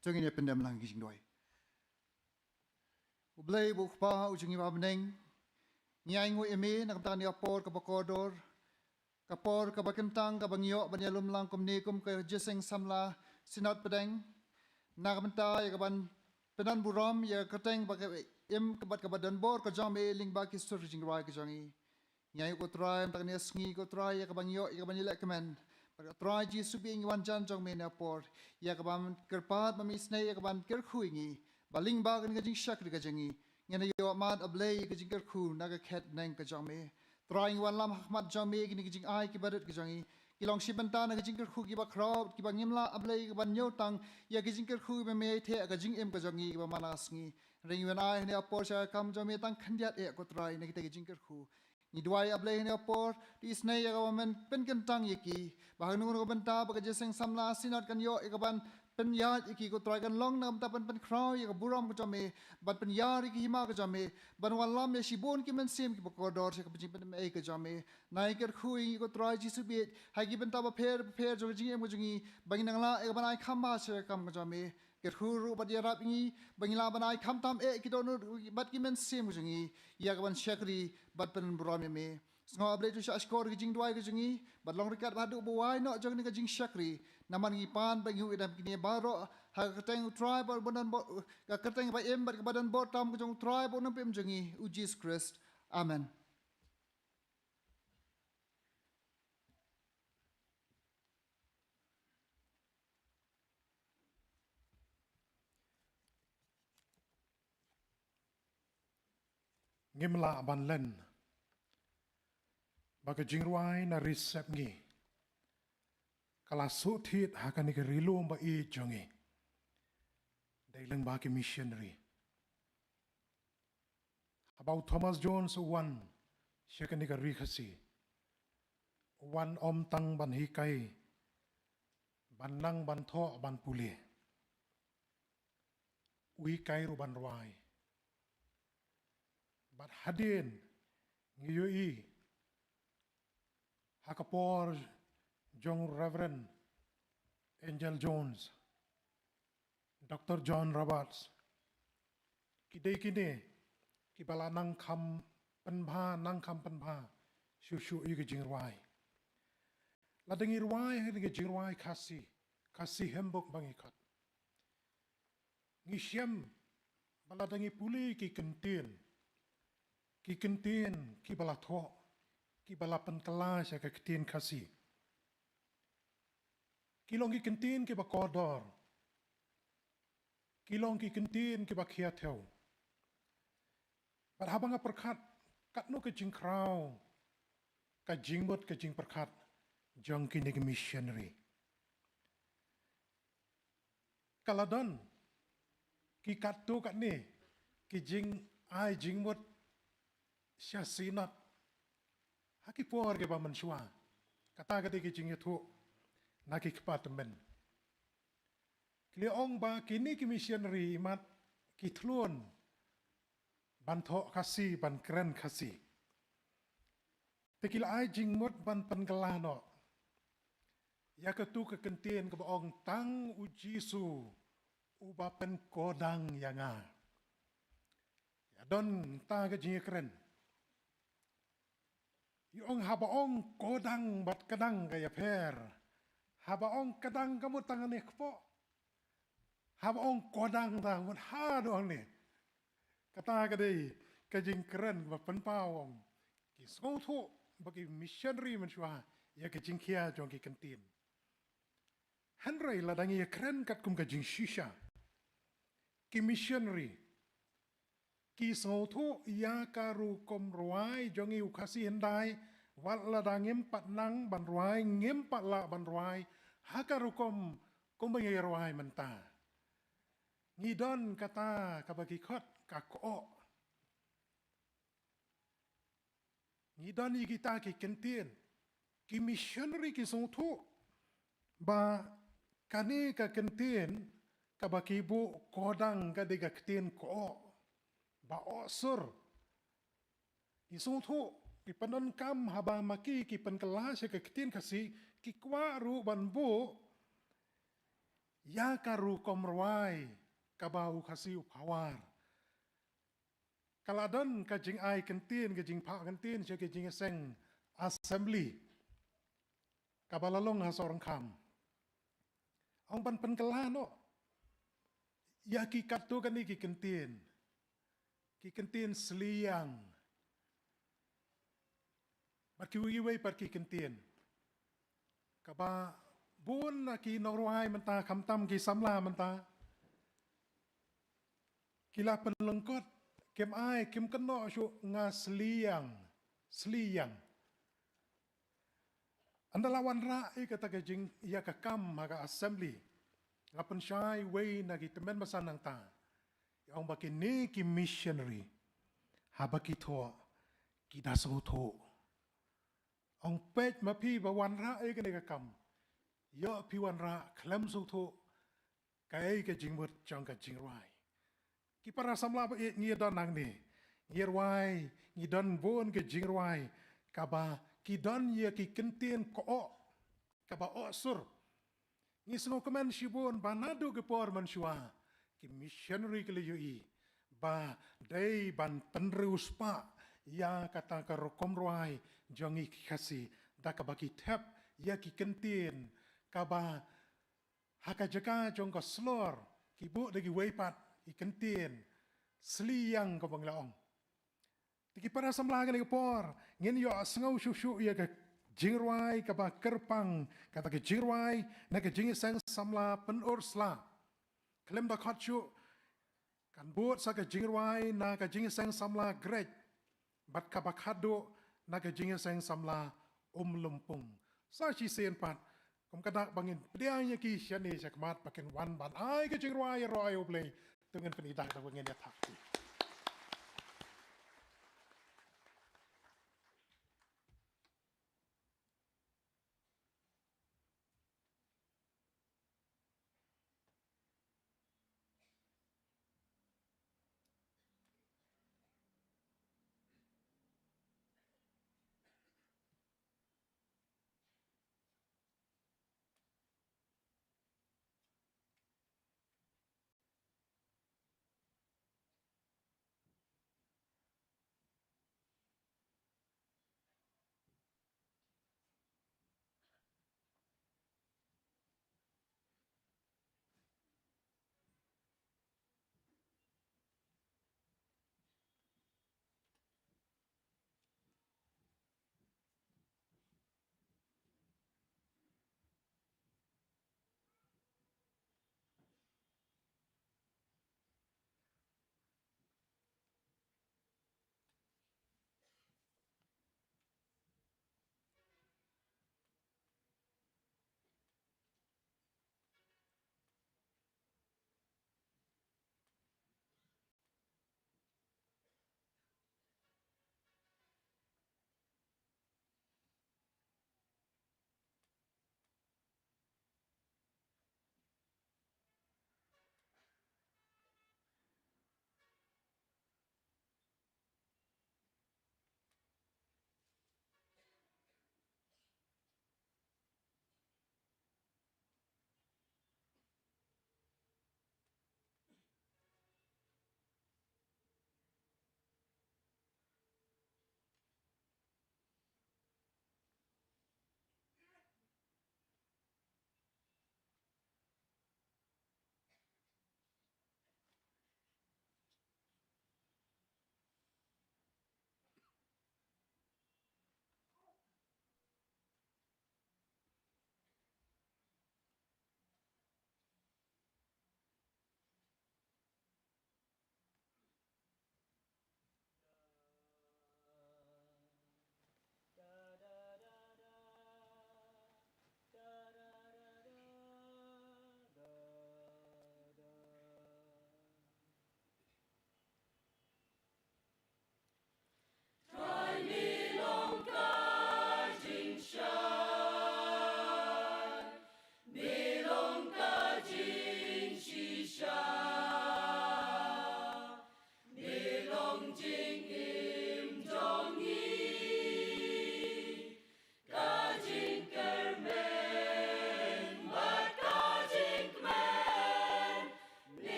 Speaker 5: Jongin Pynrhem lang Jingrwai. Ublay bukpa ujungi Pdeng. Ngiang wu eme nakaptan kapor kapakodor. Kapor kabakentang kabangyo banyalum lang kumnikum ke Jingiaseng Samla Synod Pdeng. Nakapenta ya kaban penan buram ya kerteng pakai kabat kabadan bor kajame ling baki sur Jingrwai kajangi. Ngiang ko try takni sngi ko try ya kabangyo ya kabanilek kemen. Try ji subing wanjan jong me napor ya kaban kerpat mamisne ya kaban kerkhuingi baling ba kan gajing shak ri gajangi ngena yo mat ablay gajing kerkhu naga khet neng kajang me trying wan lam hmat jong me gini gajing ai ki badet gajangi kilong shibanta na gajing kerkhu ki ba crowd ki ba ngimla ablay kaban yo tang ya gajing kerkhu me the gajing em gajangi ba manasngi ring wen ai ne apor sha kam jong me tang khandiat e ko try na kita gajing kerkhu ni Duwai ablay ne apor di snai ya kaban pen kentang yeki bahang nunggu benta bagi Jingiaseng Samla Synod kan yo ikaban penyat iki ko try kan long nam tapan pen crow ya buram ko jame ban penyar iki hima ko jame ban walam ya shibon ki Mynsiem ki bokodor se ka pijin pen me ko jame nai ker khui ko try jisu bit hai ki benta ba pher jo jing em ko jingi bagi nangla ikaban ai khamba se kam ko jame ket huru bat ya rap ngi bangila banai kham tam ki don bat ki Mynsiem ngi ya kaban syakri bat pen brom me sngo abre tu syakor ki Jingrwai ngi bat long rikat badu buai no jong ni ka jing syakri naman ngi pan bang hu idam kini baro ha keteng tribe badan ka keteng ba em bat badan botam jong tribe onam pem ngi ujis Christ amen.
Speaker 2: Ngimla ban len baka Jingrwai na risep ngi kala suthit hakani ke rilum ba I jongi daileng ba ke missionary about Thomas Jones one syakani ke Khasi one om tang ban hikai ban nang ban tho ban pule ui kai ru ban rwai but hadin ngiyui hakapor Jong Reverend Angel Jones Dr. John Roberts kidai kini kibala nang kam penbha shu yu ke Jingrwai ladangi rwai ke Jingrwai Khasi hembok bangikat ngisyam baladangi puli ki kentin ki bala tho ki bala penkela sya ke kentin Khasi kilong ki kentin ki bakodor kilong ki kentin ki bakhia theo but habanga perkhat katno ke jingkrau ka jingbot ke jing perkhat jong kini ke missionary kaladon ki kattu katni ki jingbot sya Synod haki por ke ba manshwa kata kati ki jing yathu naki department kliong ba kini ki missionary mat ki thlun ban tho Khasi ban kren Khasi tekil ai jingmot ban penkelano ya ketu ke kentien ke baong tang ujisu uba pen kodang yanga ya don ta ke jing kren yong habaong kodang bat kadang kaya per habaong kadang kamu tangan ekpo habaong kodang tangan ha doang ni kata kadai kajing keren ba penpawong ki soto bagi missionary menshwa ya kajing kia jong ki kentin hanrai ladangi ya keren kat kum kajing shisha ki missionary ki soto ya karu kom ruai jongi ukasi hendai wat ladangim pat nang ban ruai ngim pat la ban ruai hakaru kom bangi ruai menta ngidon kata kabagi khot kako ngidon kita ki kentin ki missionary ki soto ba kani ka kentin kabaki bu kodang ka diga kentin ko ba osur isoto ki panon kam haba maki ki penkelas ke kentin Khasi ki kwaru ban bu ya karu komrwai kabau Khasi upawar kaladon ka jing ai kentin ke jing pa kentin ke Jingiaseng assembly kabalalong ha Sohryngkham ong ban penkelano ya ki katu kan ki kentin seliang bat ki wiwei par ki kentin kaba bun na ki norwai menta kamtam ki samla menta kila penlengkot kem ai kem keno syu nga seliang andalawan ra kata ke jing ya ka kam maga assembly ngapen syai wei na ki temen masan nang ta yang baki ni ki missionary habaki tho ki daso tho ong pet ma pi ba wan ra ke ne ka kam yo pi wan ra klem so tho kai ke jingmut chang ka Jingrwai ki para samla ba ngi don nang ni Jingrwai ngi don bon ke Jingrwai kaba ki don ye ki kentin ko kaba osur Ni sengo kemen shibun banado ke por mansua ki missionary ke liui ba dei ban penrus pa ya kata ka rokomroi jongi khasi da ka baki tap ya ki kentin ka ba haka jaka jong ka slor ki bu de ki weipat ki kentin sli yang ka banglaong tiki para samla ke por ngin yo sngau shu ya ka Jingrwai ka ba kerpang kata ke Jingrwai na ke Jingiaseng Samla Pynursla klem da khachu kan buat sa ke Jingrwai na ke Jingiaseng Samla Kreit bat ka ba khadu na ke Jingiaseng Samla Umlympung sa chi sen pat kom kadak bangin pdianya ki shani sakmat pakin wan ban ai ke Jingrwai roi oblei tungen penidak da bangin ya thakti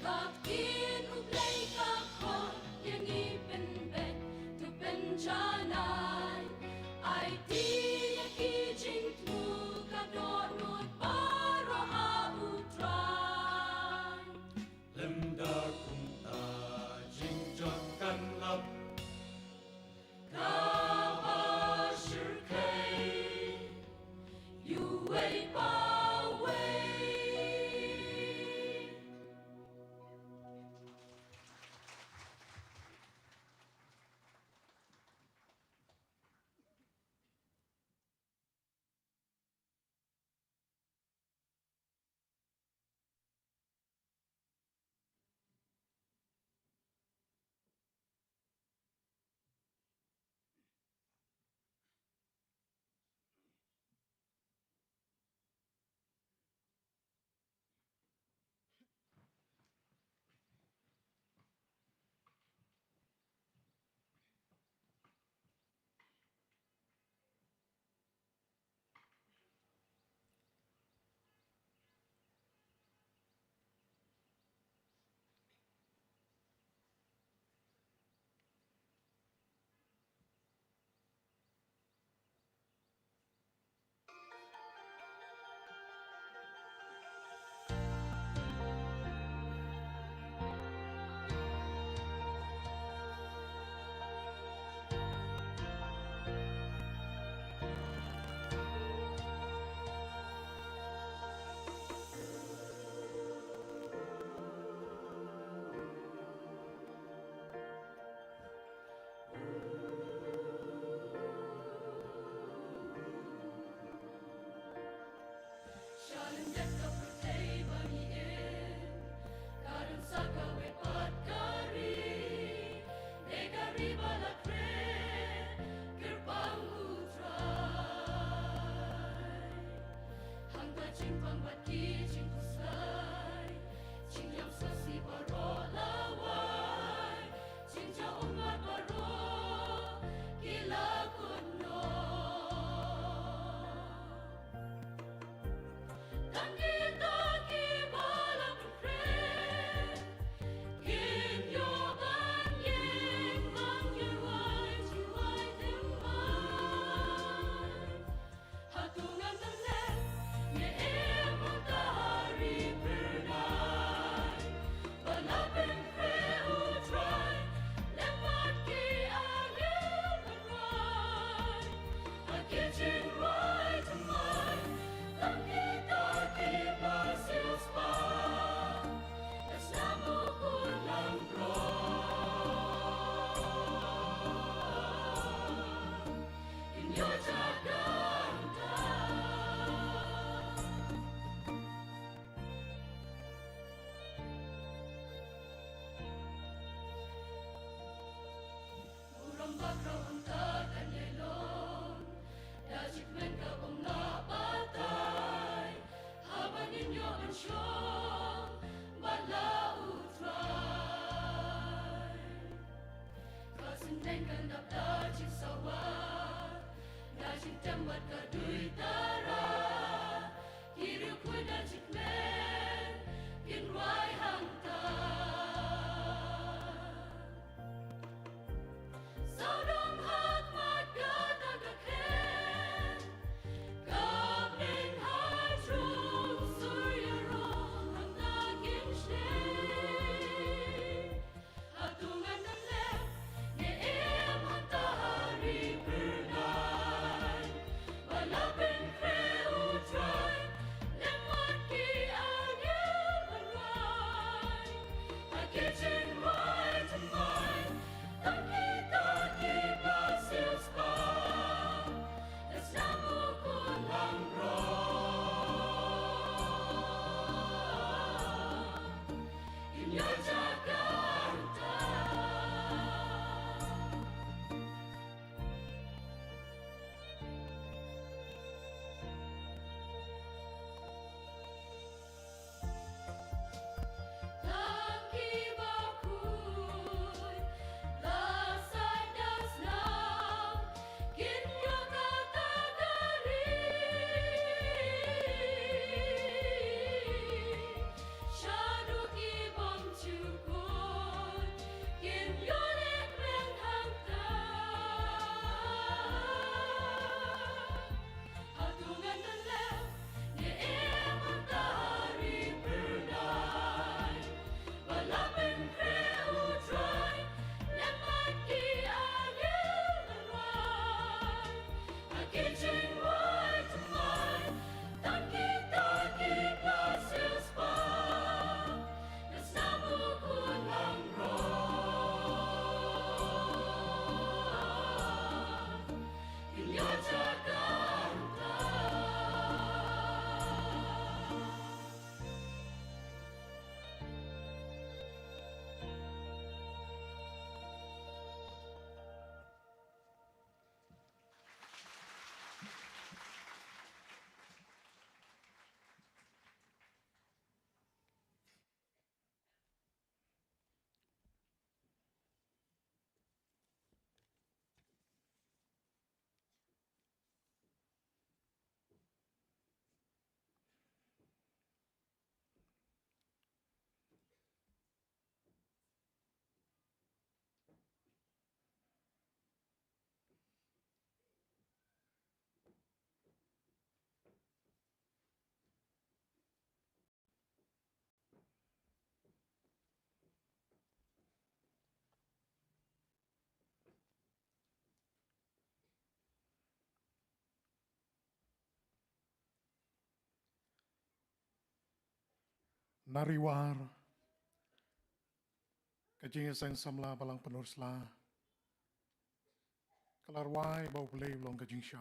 Speaker 1: Các kiến Umlay các khó yang pynbeit tu penjanai ai ti ki jing tu ka do nut paro ha utrai
Speaker 6: Lemda kunta jing jong kan lap
Speaker 1: ka ha shir kai you wei pa wei
Speaker 2: Nariwar, ke Jingiaseng Samla Balang Pynursla, Kelarwai bau belai long ke Jongksha,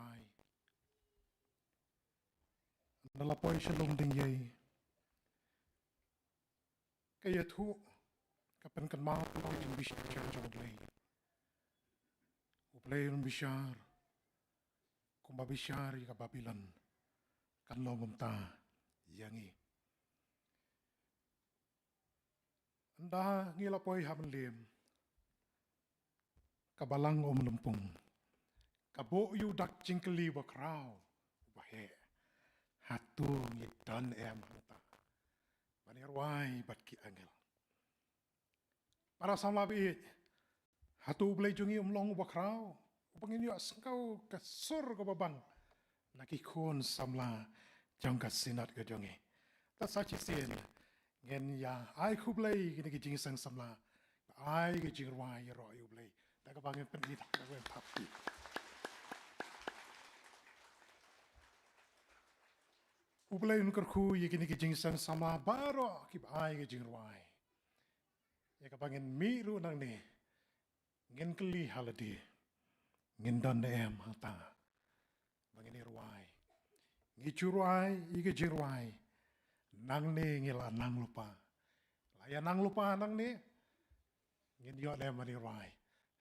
Speaker 2: Nalapoi Shalom Dingyai, ke Yatu, ke Penkan Mau Jing Bishar Jang Belai, Belai Bishar, Kumba Bishar ke Babilan, kan longum ta yangi. Anda ngilapoi haben lem, ke Balang Umlympung, ke bo yu dak jingkeli bakrau, bahe, hatu ngidan hanta, banirwai bat ki angel. Para samla bi, hatu belai jungi umlong bakrau, upangin yu asengkau ke sur ke babang, nakikun samla jangka Synod ke jongi. Tak saci sen, ngen ya ai ku belai kini ke Jingiaseng Samla, ai ke Jingrwai ro yu belai, tak kebangin penit tak kebangin papi. Ubelai nukar ku ye kini ke Jingiaseng Samla baro ki ai ke Jingrwai. Ya kebangin miru nang ni, ngen keli haladi, ngen dan em hata, bangin irwai. Ngicurwai ye ke Jingrwai, nang ni ngila nang lupa. Laya nang lupa nang ni, ngin yo le mani rai,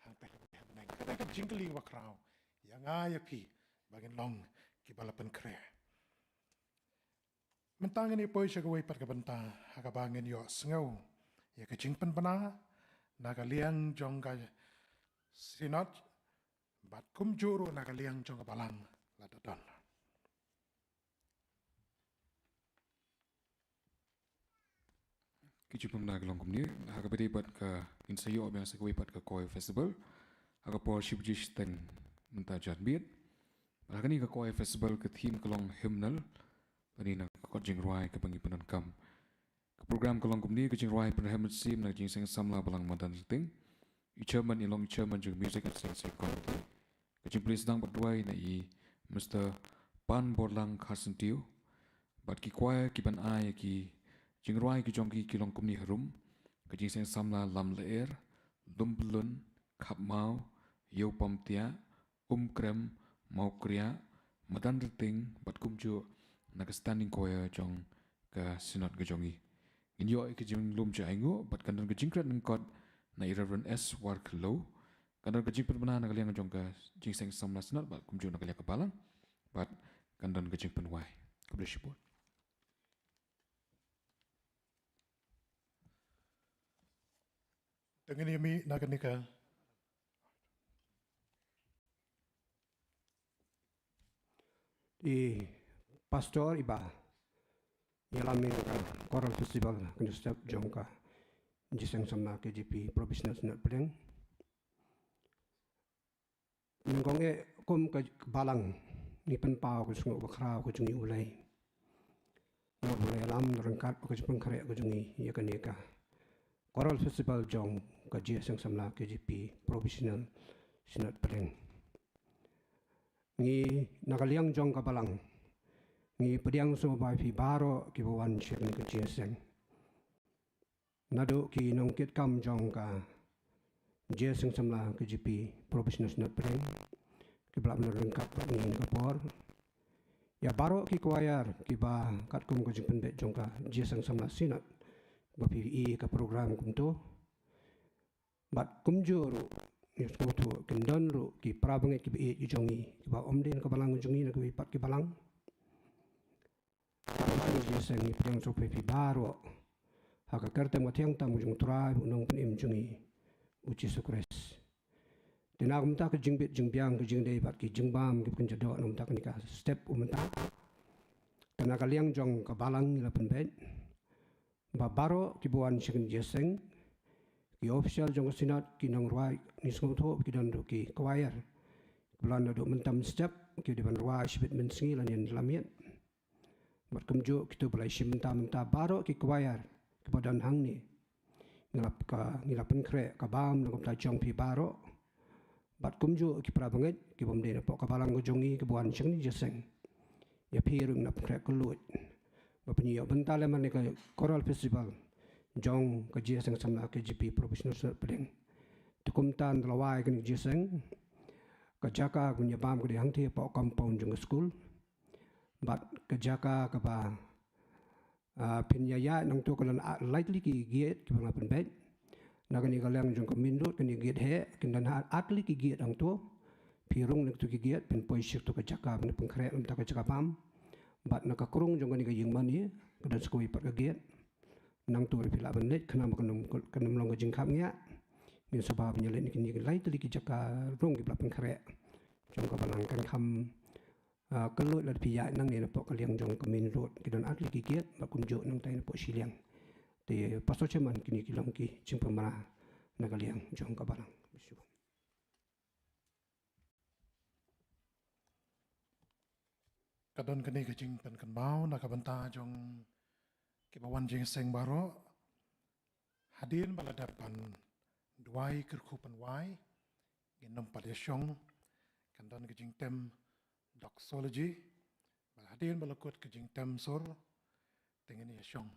Speaker 2: hang teh nang. Kada ka jingkeli wakrau, yang ay pi bagin long ki balapan kre. Mentang ini poi siya gawai pat kabanta, hakabangin yo sengaw, ya ka jingpan bana, nagaliang jong ka Synod, bat kumjuru nagaliang jong ka Balang ladadon.
Speaker 3: Kijipum na gelong kumni, hakabedi bat ka insayo abang sekawai bat ka koi festival, hakapor shibji Sdang menta jadbit, hakani ka koi festival ke theme kelong hymnal, tadi nak ka Jingrwai ke bangi Pynrhem. Ke program kelong kumni ke Jingrwai Pynrhem Mynsiem na Jingiaseng Samla Balang Madanrting, chairman ilong chairman jung music and sense committee. Ke Jingpli Sdang bat Duwai na i Mr. Pan Borlang Khasi bat ki choir ki ban ai ki Jingrwai ki Jongki kilong kumni harum, ke Jingiaseng Samla lam leer, Lumpulun, Kapmau, Yau Pamtia, Krem, Mau Kriya, Madanrting, bat kumju nak standing choir jong ke Synod ke Jongi. Inyo ke Jing Lumjingstad bat kandan ke Kreit nengkot na Reverend S war kelo, kandan ke Jing Permana nak liang jong ke Jingiaseng Samla Synod bat kumju nak liang ke Balang, bat kandan ke Jing Pynwai. Keblesipun.
Speaker 2: Dengan yami naganika,
Speaker 7: di pastor iba yalamin ka Choral festival kena setiap Jongksha Jingiaseng Samla KJP Provisitional Synod Pdeng ningkonge kum ke Balang ni penpau ke sungai bakrau ke jungi ulai mo ulai lam rengkat ke jepang Kreit ke jungi ya kenika Choral festival jong ke Jingiaseng Samla KJP Provisitional Synod Pdeng ngi nakaliang jong ka Balang ngi pediang Umlympung fi baro ki bawan syir ni ke Jingiaseng nado ki nongkit kam jong ka Jingiaseng Samla KJP Provisitional Synod Pdeng ki belak menerengkap ni kapor ya baro ki kuayar ki ba kat kum ke pynbeit jong ka Jingiaseng Samla Synod ba PVE ka program kum tu bat kumjur Yuskutu kendon ru ki prabangit ki be jongi ki ba omden ka Balang jongi na ki pat ki Balang ni Jingiaseng ni yang so pe baro haka kertem ka tiang tam jung tribe unong penim jongi uci sukres dina kumta ka jingbit jingbiang ka jingdei pat ki jingbam ki penjado nom ta ka step umta kana ka liang jong ka Balang la pynbeit ba baro ki buan sing Jingiaseng ki official jong Synod ki Nonggbri ni sungto ki dan ki choir bulan do mentam step ki di ban rwa shibit mensingi lan yan lamiat mat kumju ki tu balai shimta menta baro ki choir ki badan hang ni ngilap Kreit ka bam na ta jong pi baro bat kumju ki prabangit ki bomde na po ka Balang ko jongi ki buan sing ni Jingiaseng ya pirung na Kreit kulut Bapaknya bentar leman ni ke Choral Festival Jong ke Jingiaseng Samla ke GP Provisitional Pdeng. Tukum tan Duwai ke Jingiaseng ke Jaka ke nyabam ke Jaintia pak compound jong school. Bat ke Jaka ke ba penyaya nang tu kalau likely ki giat ke bang pynbeit. Nak ni kalau yang jong ke mindut ke ni giat he kendan atli ki giat ang tu. Pirung nak tu ki giat pen poisik tu ke Jaka ni pengkret lam tak ke Jaka pam. Bat nak kurung jong ni ke yang mani kedan skoi pat ke giat. Nang tu ripila benit kena kenam long ke jingkap nya. Min sebab penyelit ni kini lai tadi ki Jaka rong ki belakang kerek. Jong ke Balang kan kam kelut lah pihak nang ni napok kaliang jong ke main road kedan atli ki giat bak kunjuk nang tai napok siliang. Di paso ceman kini kilong ki jingpa marah nak kaliang jong ke Balang.
Speaker 2: Kadon kini ke jing pen kan mau nak benta jong kibawan Jingiaseng baro hadin bala depan Duwai kerkupan wai genom pada syong kandon ke jing tem doxology bala hadin bala kot ke jing tem sur dengan ya syong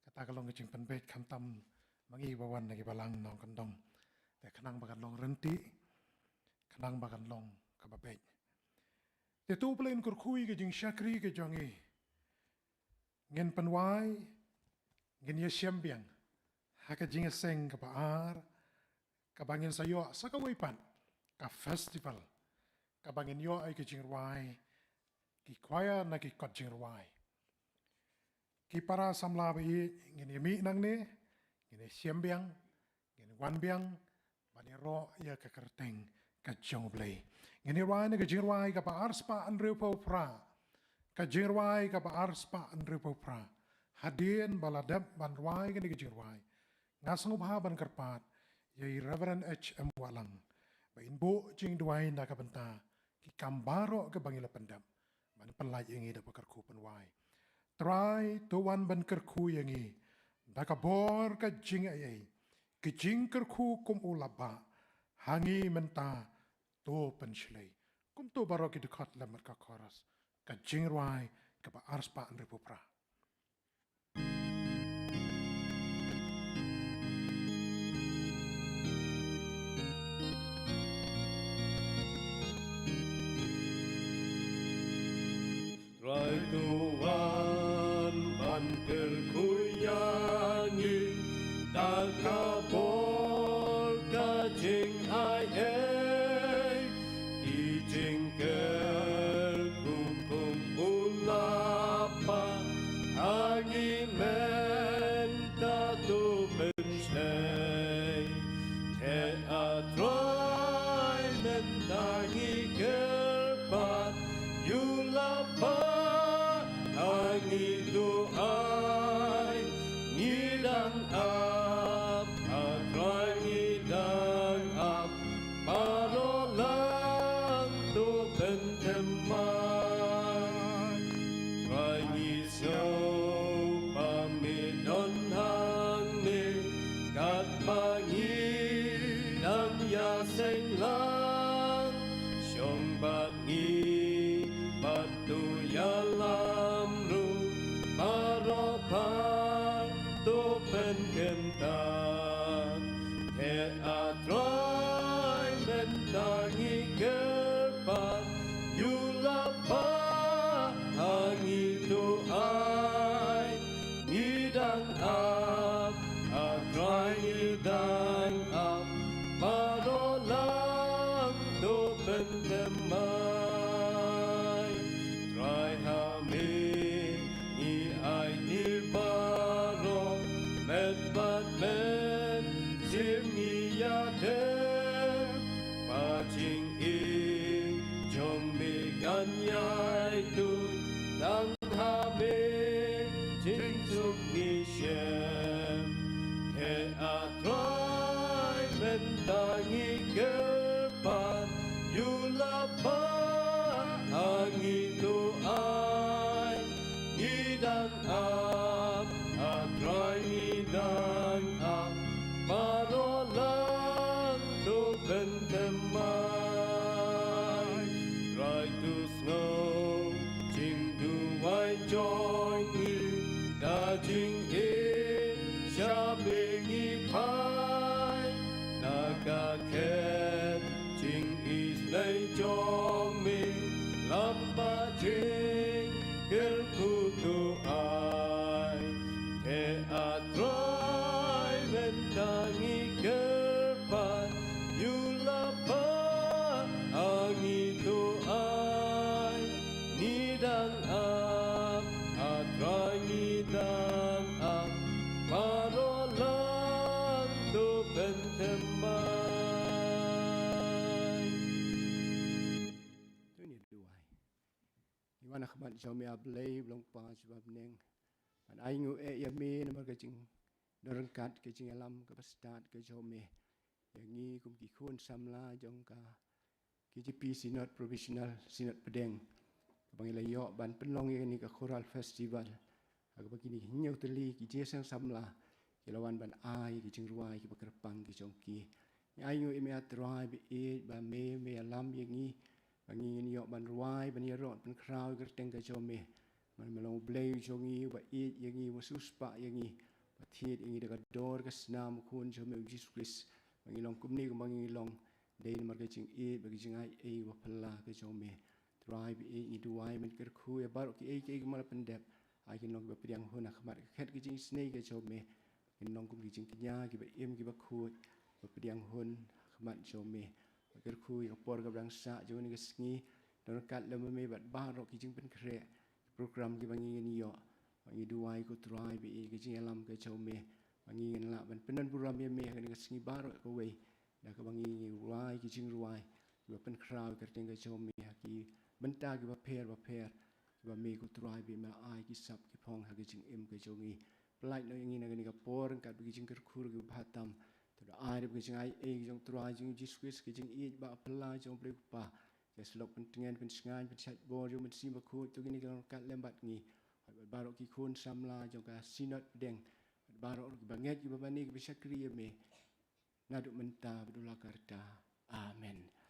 Speaker 2: kata kalong ke jing pynbeit kam tam mangi bawan lagi Balang nong kandong te kanang bagan long renti kanang bagan long kababeit te tu plain kurkui ke jing syakri ke jongi ngen penwai ngen ya syambiang haka Jingiaseng ke paar kabangin sayo sakawipan ka festival kabangin yo ay ke Jingrwai ki kwaya na ki kot Jingrwai ki para samla bi ngin yemi nang ne ngin siambiang ngin wanbiang bani ro ya ka kerteng ka Jongblei ngin Jingrwai na ke Jingrwai ka paar spa andreu pra ka Jingrwai ka paar spa andreu pra hadin baladab banwai ke Jingrwai ngasang ban kerpat yai Reverend H.M. Walang bain bo jing Duwai na ka benta ki kambaro ke bangila pendam man pelaj ingi da pakarku penwai try to wan ban kerku yangi da ka bor ka jing ai ki jing kerku kum ulaba hangi menta to penslei kum to baro ki dekat lamar ka chorus ka Jingrwai ka ba arspa an repopra
Speaker 6: Rai tuan banter kuyangi takabor kajing ai kijing ker kukum ulapa hangi menta tu menstay te atrai mentangi kerpat yulapa hangi doai ngidang ap atrai ngidang ap parolang tu penteman rai ngisau pamidon hang ni kat pangi dang yaseng lang syong bat ngi batu yalam ru paropan tu penkentang he atrai mentangi kerpat yulapa hangi tu ai ngidang ap atrai ngidang ap parolang tu pentemai trai hame ni ai di baro met bat met jing in shabingi pai naga ket jing is lay jong min lapa jing ker kutu ai te atrai bentangi kerpan yulapa angi tu ai nidang am atrai nidang am parolang tu pentemai
Speaker 8: tu ni duai iwan akhmat jami ablay belong pa sebab neng an aingu ya me namar kecing dorengkat kecing alam ke pestat ke jome yangi kum ki khun samla jongka KGP Synod Provisitional Synod Pdeng bang ilayo ban penlong ni ke Choral Festival aga begini hinyau teli Jingiaseng Samla kilawan ban ai ki Jingrwai ki bakerpang ki jongki aingu ime atrai bi ba me alam yangi bangi ni yo ban ruai ban yerot ban krau gerteng ke jome man melong blay jongi ba yangi wasus pa yangi bathit yangi dekat dor ke senam kun jome Jesus Christ bangi long kumni bangi long dei mar ke jing bagi jingai wa phalla ke jome try bi ni duai men ker khu ya bar ki ke mal pendep ai kin long ba priang hona khamar khet ke jing snei ke jome kin long kum ki jing kinya ki ba em ki ba khu ba priang hon khamat jome ker khu ya por ka brang sa joni ke sngi don kat le me bat bar ki jing pen kre program ki bangi ni yo bangi duai ko try bi ke jing alam ke jome bangi la ban penan buram ye me ke sngi bar ko we dah kebangi ruai ki Jingrwai ki pen krau kerteng ke jom mi ki benta ki ba per ki ba me ku trai bi ma ai ki sap ki phong ha ki jing em ke jongi plai no yangi na ni ka por ka bi jing ker khur ki bhatam to da ai bi jing ai jong trai jing Jesus ki jing i ba pla jong bre pa ke slok pen tengen pen sngai pen chat bo jo men si ba khu to ni ka lembat ni baro ki khun samla jong ka Synod Pdeng baro ki banget ki ba ni ki sakri me Naduk mentah berdula karta. Amin.